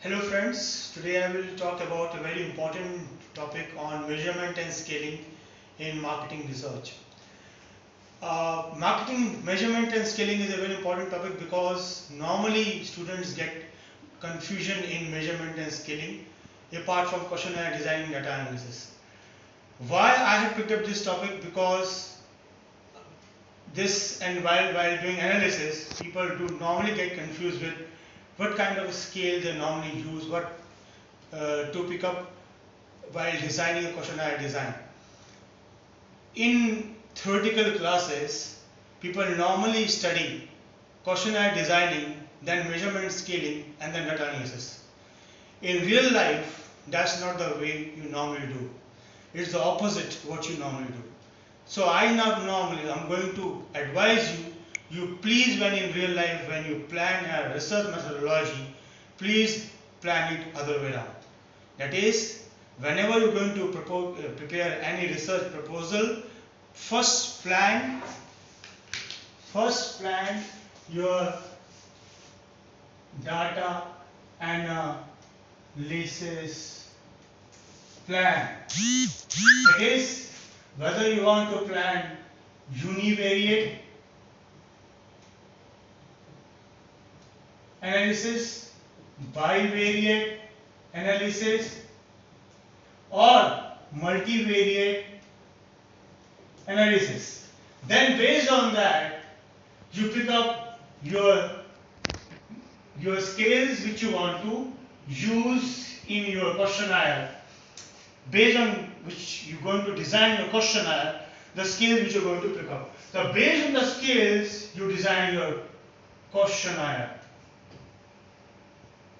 Hello friends, today I will talk about a very important topic on measurement and scaling in marketing research. Marketing measurement and scaling is a very important topic because normally students get confusion in measurement and scaling apart from questionnaire design and data analysis. Why I have picked up this topic because this and while doing analysis people do normally get confused with what kind of scale they normally use, what to pick up while designing a questionnaire design. In theoretical classes, people normally study questionnaire designing, then measurement scaling, and then data analysis. In real life, that's not the way you normally do. It's the opposite what you normally do. So I'm going to advise you please, when in real life, when you plan a research methodology, please plan it other way around. That is, whenever you're going to prepare any research proposal, first plan your data analysis plan. That is, whether you want to plan univariate analysis, bivariate analysis, or multivariate analysis. Then based on that, you pick up your scales which you want to use in your questionnaire. Based on which you're going to design your questionnaire, the scales which you're going to pick up. So based on the scales, you design your questionnaire.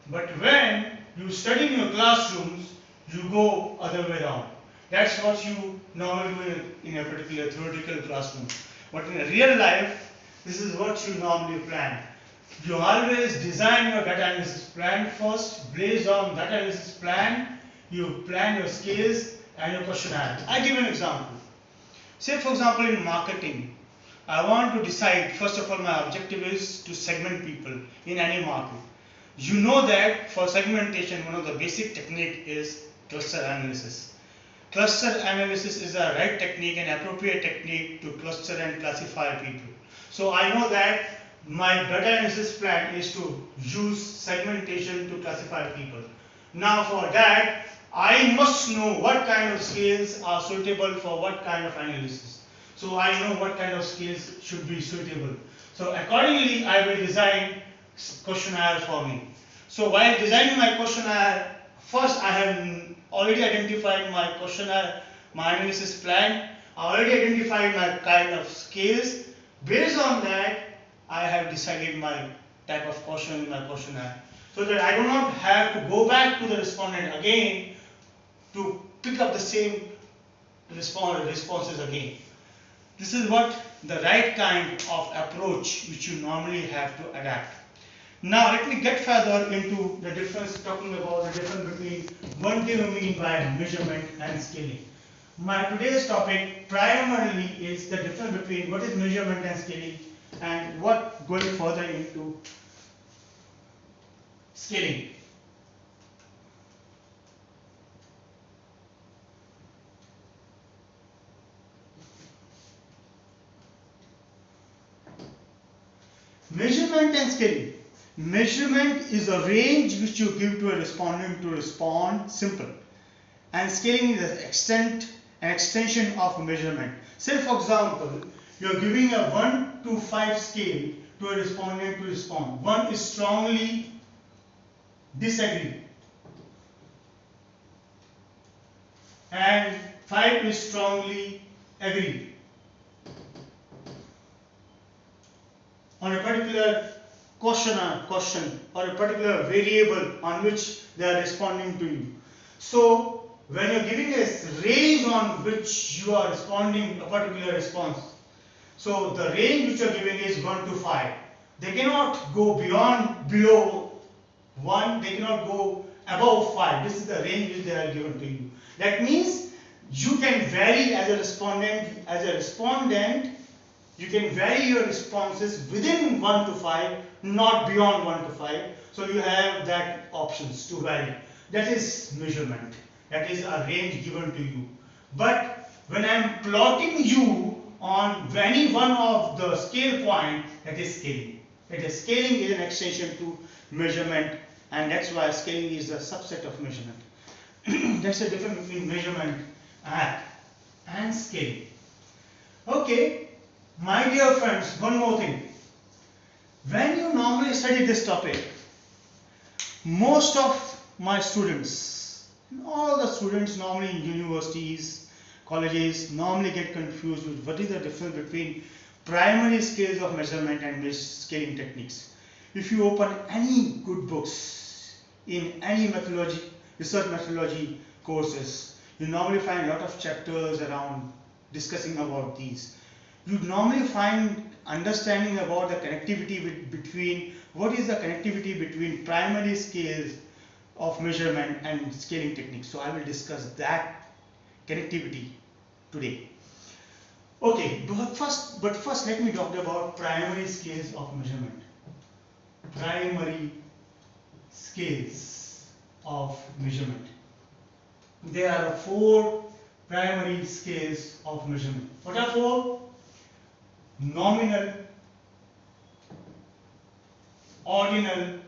But when you study in your classrooms, you go other way around. That's what you normally do in a particular theoretical classroom. But in a real life, this is what you normally plan. You always design your data analysis plan first. Based on data analysis plan, you plan your scales and your questionnaire. I give an example. Say for example in marketing, I want to decide, first of all my objective is to segment people in any market. You know that for segmentation, one of the basic technique is cluster analysis. Cluster analysis is the right technique and appropriate technique to cluster and classify people. So I know that my data analysis plan is to use segmentation to classify people. Now for that, I must know what kind of scales are suitable for what kind of analysis. So I know what kind of scales should be suitable. So accordingly, I will design questionnaire for me. So while designing my questionnaire, first I have already identified my questionnaire, my analysis plan. I already identified my kind of scales. Based on that, I have decided my type of question in my questionnaire, so that I do not have to go back to the respondent again to pick up the same responses again. This is what the right kind of approach which you normally have to adapt. Now let me get further into the difference, talking about the difference between what do you mean by measurement and scaling. My today's topic primarily is the difference between what is measurement and scaling and what going further into scaling. Measurement and scaling. Measurement is a range which you give to a respondent to respond, simple. And scaling is an extension of measurement. Say for example, you are giving a 1 to 5 scale to a respondent to respond. 1 is strongly disagree and 5 is strongly agree on a particular question or a particular variable on which they are responding to you. So when you are giving a range on which you are responding a particular response, so the range which you are giving is 1 to 5. They cannot go below 1, they cannot go above 5. This is the range which they are given to you. That means you can vary as a respondent, you can vary your responses within 1 to 5, not beyond 1 to 5. So you have that options to vary. That is measurement. That is a range given to you. But when I am plotting you on any one of the scale point, that is scaling. That is, scaling is an extension to measurement, and that's why scaling is a subset of measurement. That's the difference between measurement and scaling. Okay, my dear friends, one more thing. When you normally study this topic, most of my students, all the students normally in universities, colleges, normally get confused with what is the difference between primary scales of measurement and scaling techniques. If you open any good books in any methodology, research methodology courses, you normally find a lot of chapters around discussing about these. You normally find understanding about the connectivity between, what is the connectivity between primary scales of measurement and scaling techniques. So I will discuss that connectivity today. Okay, but first let me talk about primary scales of measurement. Primary scales of measurement. There are 4 primary scales of measurement. What are 4? Nominal, ordinal,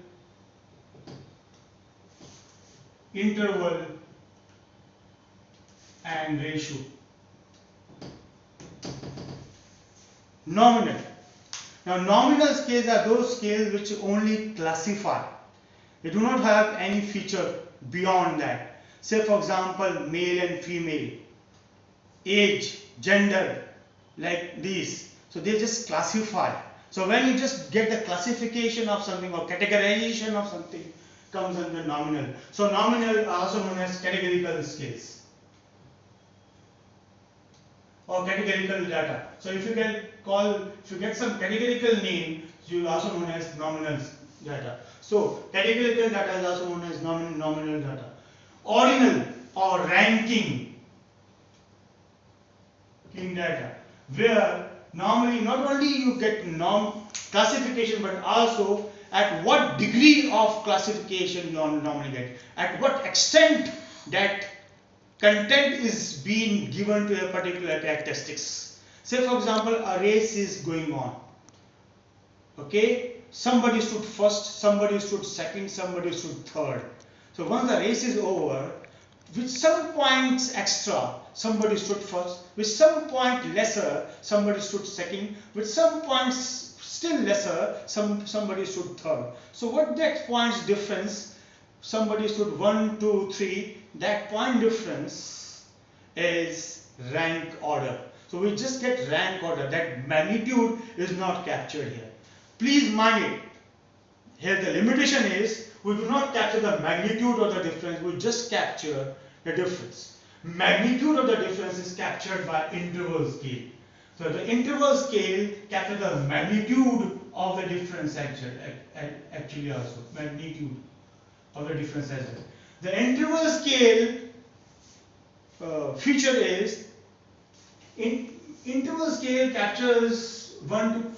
interval, and ratio. Nominal. Now, nominal scales are those scales which only classify. They do not have any feature beyond that. Say, for example, male and female, age, gender, like these. So they just classify. So when you just get the classification of something or categorization of something, comes under nominal. So nominal are also known as categorical scales or categorical data. So if you get some categorical name, you also known as nominal data. So categorical data is also known as nominal data. Ordinal or ranking data, where normally not only you get classification, but also at what degree of classification you normally get, at what extent that content is being given to a particular characteristics. Say, for example, a race is going on. Okay, somebody stood first, somebody stood second, somebody stood third. So once the race is over, with some points extra, somebody stood first. With some point lesser, somebody stood second. With some points still lesser, somebody stood third. So what that points difference, somebody stood 1, 2, 3, that point difference is rank order. So we just get rank order. That magnitude is not captured here. Please mind it. Here the limitation is we do not capture the magnitude of the difference, we just capture the difference. Magnitude of the difference is captured by interval scale. So the interval scale captures the magnitude of the difference actually also. Magnitude of the difference as well. The interval scale feature is, interval scale captures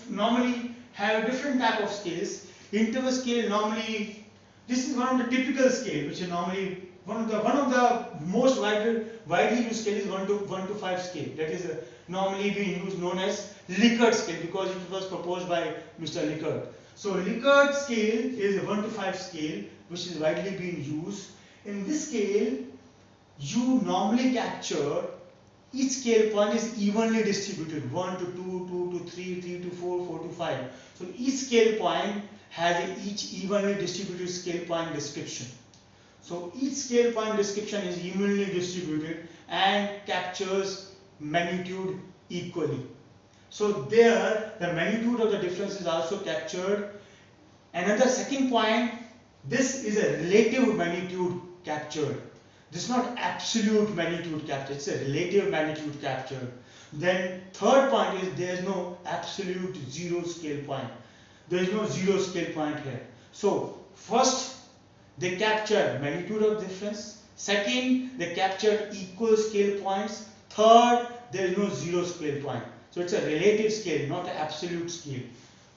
normally have different type of scales. Interval scale normally, this is one of the typical scale, which is normally one of the most widely used scale is 1 to 5 scale. That is normally being used, known as Likert scale, because it was proposed by Mr. Likert. So Likert scale is a 1 to 5 scale, which is widely being used. In this scale, you normally capture each scale point is evenly distributed, 1 to 2, 2 to 3, 3 to 4, 4 to 5. So each scale point has each evenly distributed scale point description. So each scale point description is evenly distributed and captures magnitude equally. So there the magnitude of the difference is also captured. Another second point, this is a relative magnitude captured. This is not absolute magnitude captured, it's a relative magnitude captured. Then third point is there is no absolute zero scale point. There is no zero scale point here. So first they capture magnitude of difference. Second, they capture equal scale points. Third, there is no zero scale point. So it's a relative scale, not an absolute scale.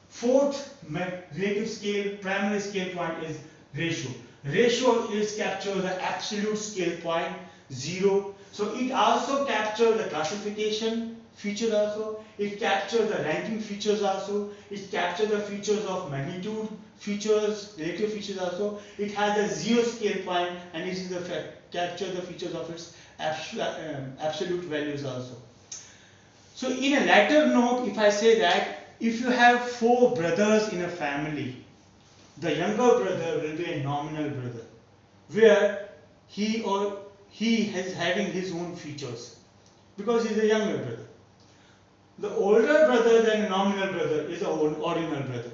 Fourth relative scale, primary scale point is ratio. Ratio is capture the absolute scale point 0. So it also capture the classification feature also. It capture the ranking features also. It capture the features of magnitude features, relative features also. It has a 0 scale point and it is the capture the features of its absolute values also. So in a latter note, if I say that if you have 4 brothers in a family, the younger brother will be a nominal brother, where he is having his own features because he is a younger brother. The older brother than a nominal brother is an ordinal brother,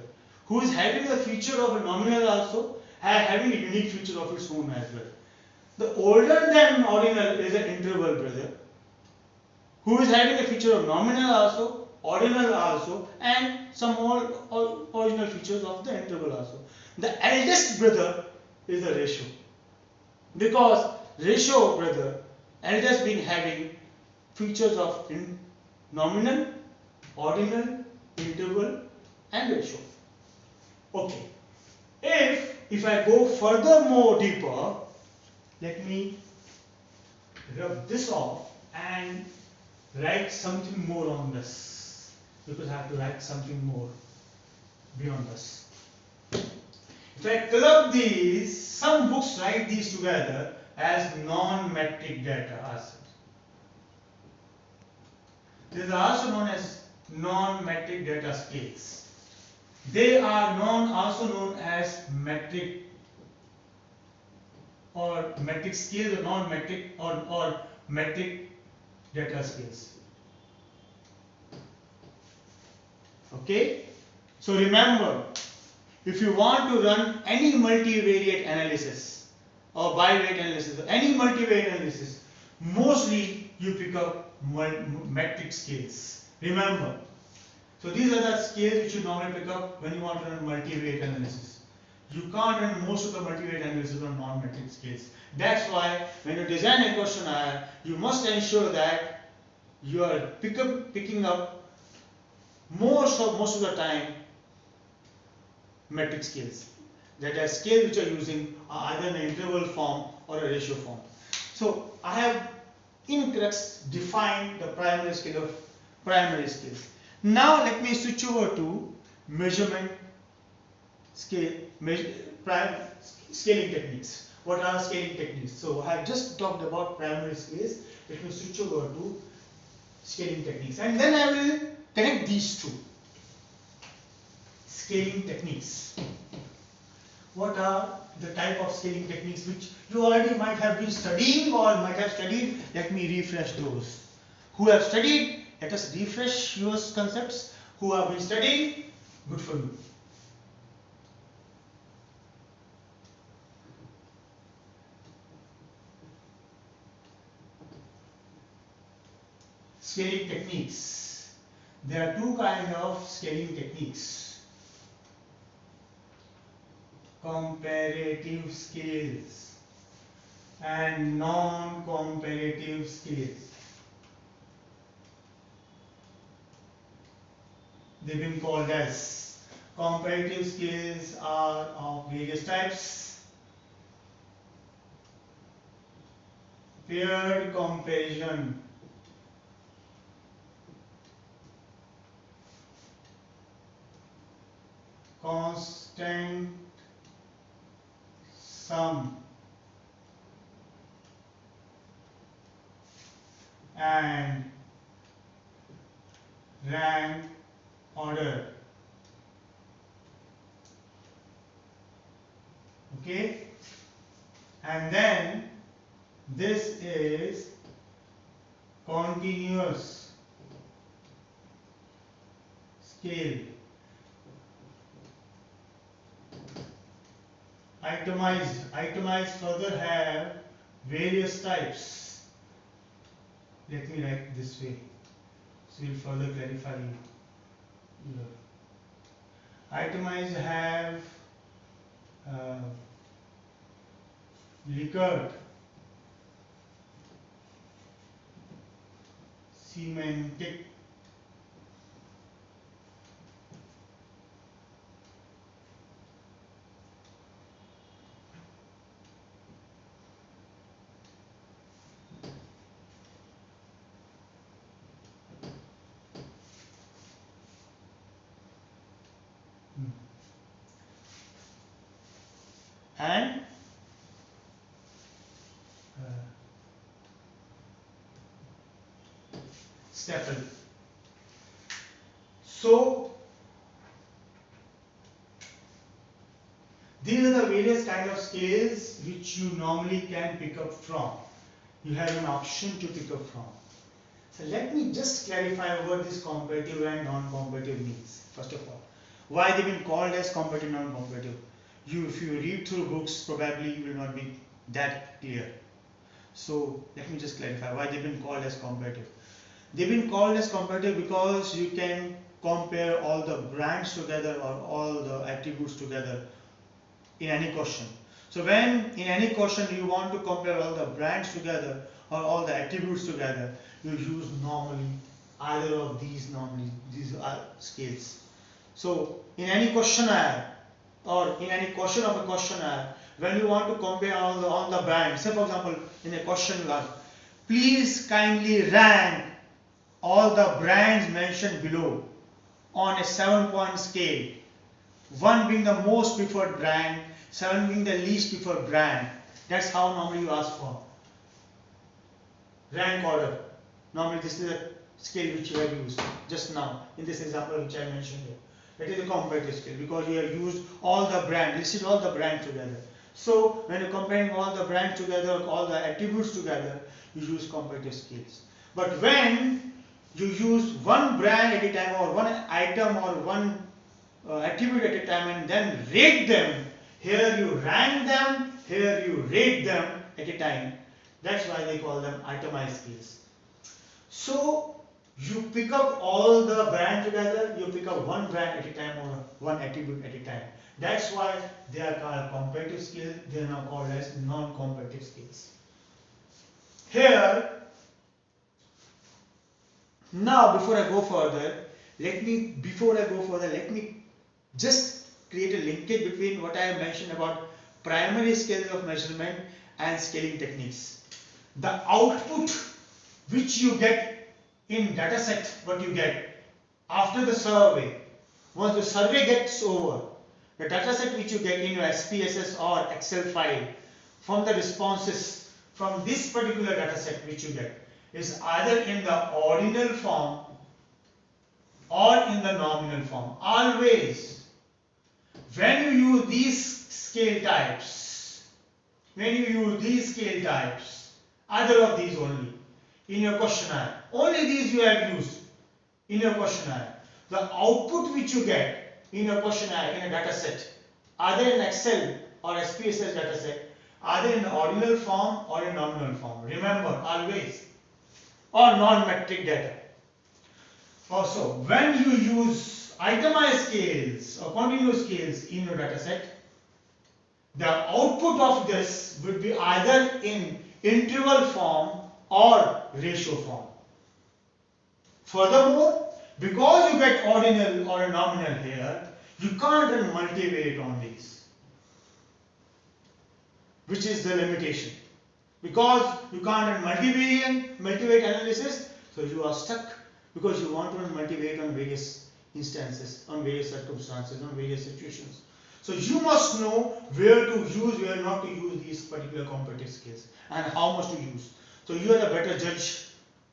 who is having the feature of a nominal also, having a unique feature of its own as well. The older than ordinal is an interval brother, who is having a feature of nominal also, ordinal also, and some more original features of the interval also. The eldest brother is the ratio, because ratio brother eldest being having features of nominal, ordinal, interval, and ratio. Okay. If I go further more deeper, let me rub this off and write something more on this, because I have to write something more beyond this. If I club these, some books write these together as non-metric data. These are also known as non-metric data scales. They are also known as metric or metric scales or non-metric or metric data scales. Okay? So remember, if you want to run any multivariate analysis or bivariate analysis or any multivariate analysis, mostly you pick up metric scales. Remember. So these are the scales which you normally pick up when you want to run multivariate analysis. You can't run most of the multivariate analysis on non-metric scales. That's why when you design a questionnaire, you must ensure that you are picking up most of the time metric scales. That are scales which are using either an interval form or a ratio form. So I have in crux defined the primary scale of primary scales. Now let me switch over to measurement scale, scaling techniques. What are scaling techniques? So I have just talked about primary scales. Let me switch over to scaling techniques, and then I will connect these two. Scaling techniques. What are the type of scaling techniques which you already might have been studying or might have studied? Let me refresh those. Who have studied, let us refresh your concepts. Who have been studying, good for you. Scaling techniques. There are two kinds of scaling techniques. Comparative scales and non-comparative scales. They've been called as comparative scales are of various types. Paired comparison, constant sum, and rank order. Okay, and then this is continuous scale. Itemized further have various types. Let me write this way, so we'll further clarify here. Itemized have Likert, semantic, and staple. So these are the various kind of scales which you normally can pick up from. You have an option to pick up from. So let me just clarify what this comparative and non-comparative means. First of all, why they've been called as comparative and non-comparative. If you read through books, probably you will not be that clear. So let me just clarify why they've been called as comparative. They've been called as comparative because you can compare all the brands together or all the attributes together in any question. So when in any question you want to compare all the brands together or all the attributes together, you use normally either of these scales. So in any questionnaire or in any question of a questionnaire, when you want to compare all the brands, say for example in a question you ask, please kindly rank all the brands mentioned below on a 7-point scale, 1 being the most preferred brand, 7 being the least preferred brand. That's how normally you ask for rank order. Normally this is a scale which you have used just now in this example which I mentioned here. That is a comparative scale because you have used all the brands, listed all the brands together. So when you're comparing all the brands together, all the attributes together, you use comparative scales. But when you use one brand at a time or one item or one attribute at a time and then rate them, here you rank them, here you rate them at a time. That's why they call them itemized scales. So you pick up all the brand together, you pick up one brand at a time or one attribute at a time. That's why they are called comparative scales. They are now called as non-comparative scales. Here, now before I go further, let me just create a linkage between what I have mentioned about primary scales of measurement and scaling techniques. The output which you get in dataset, what you get after the survey, once the survey gets over, the dataset which you get in your SPSS or Excel file from the responses from this particular dataset which you get is either in the ordinal form or in the nominal form. Always, when you use these scale types, either of these only in your questionnaire, only these you have used in your questionnaire, the output which you get in your questionnaire in a data set, either in Excel or SPSS data set, either in ordinal form or in nominal form. Remember, always, or non-metric data. Also, when you use itemized scales or continuous scales in your data set, the output of this would be either in interval form or ratio form. Furthermore, because you get ordinal or nominal here, you can't run multivariate on these, which is the limitation. Because you can't run multivariate analysis, so you are stuck because you want to run multivariate on various instances, on various circumstances, on various situations. So you must know where to use, where not to use these particular comparative scales and how much to use. So you are the better judge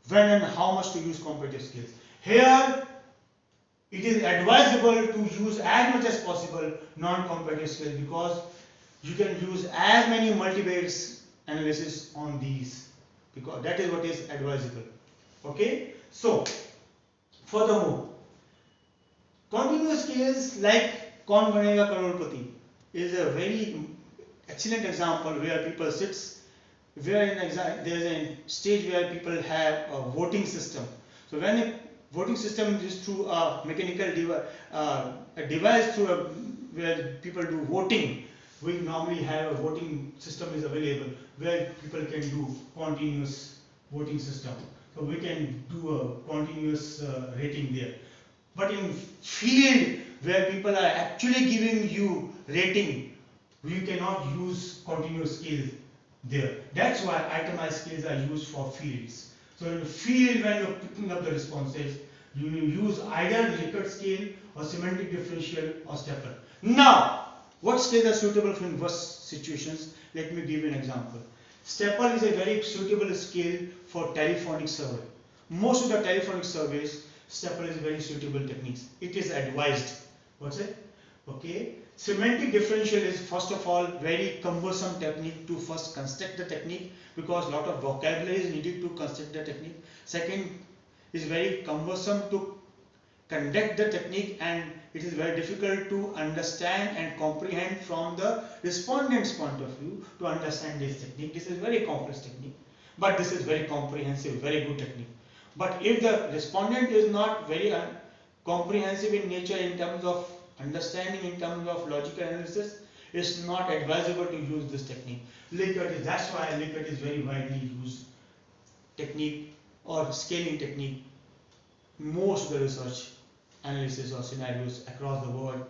when and how much to use comparative scales. Here, it is advisable to use as much as possible non-comparative scales because you can use as many multivariate analysis on these because that is what is advisable. Okay. So, furthermore, continuous scales like Kaun Banega Crorepati is a very excellent example where people sits, where there is a stage where people have a voting system. So when a voting system is through a mechanical device where people do voting, we normally have a voting system is available where people can do continuous voting system. So we can do a continuous rating there. But in field where people are actually giving you rating, we cannot use continuous scales there. That's why itemized scales are used for fields. So in the field when you're picking up the responses, you will use either Likert scale or semantic differential or stepper. Now, What scales are suitable for inverse situations? Let me give you an example. Staple is a very suitable scale for telephonic survey. Most of the telephonic surveys, staple is a very suitable technique. It is advised. What's it? Okay. Semantic differential is first of all very cumbersome technique to first construct the technique, because lot of vocabulary is needed to construct the technique. Second is very cumbersome to conduct the technique, and it is very difficult to understand and comprehend from the respondent's point of view to understand this technique. This is very complex technique, but this is very comprehensive, very good technique. But if the respondent is not very comprehensive in nature in terms of understanding, in terms of logical analysis, it's not advisable to use this technique. Likert, that's why Likert is very widely used technique or scaling technique. Most of the research analysis or scenarios across the world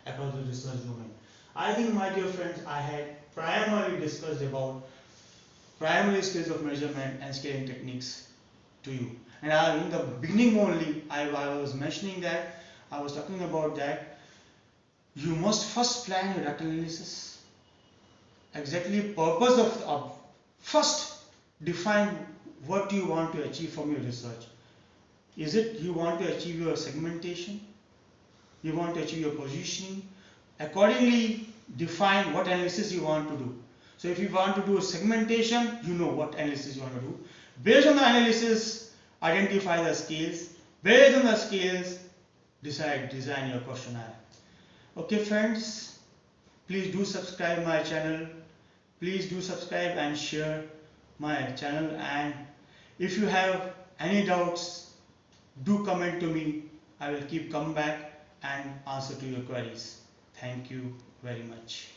across the research domain. I think, my dear friends, I had primarily discussed about primary skills of measurement and scaling techniques to you. And in the beginning only, I was mentioning that, I was talking about that you must first plan your data analysis. Exactly purpose of first define what you want to achieve from your research. Is it you want to achieve your segmentation? You want to achieve your positioning? Accordingly, define what analysis you want to do. So if you want to do a segmentation, you know what analysis you want to do. Based on the analysis, identify the scales. Based on the scales, design your questionnaire. Okay friends, please do subscribe my channel. Please do subscribe and share my channel. And if you have any doubts, do comment to me. I will keep coming back and answer to your queries. Thank you very much.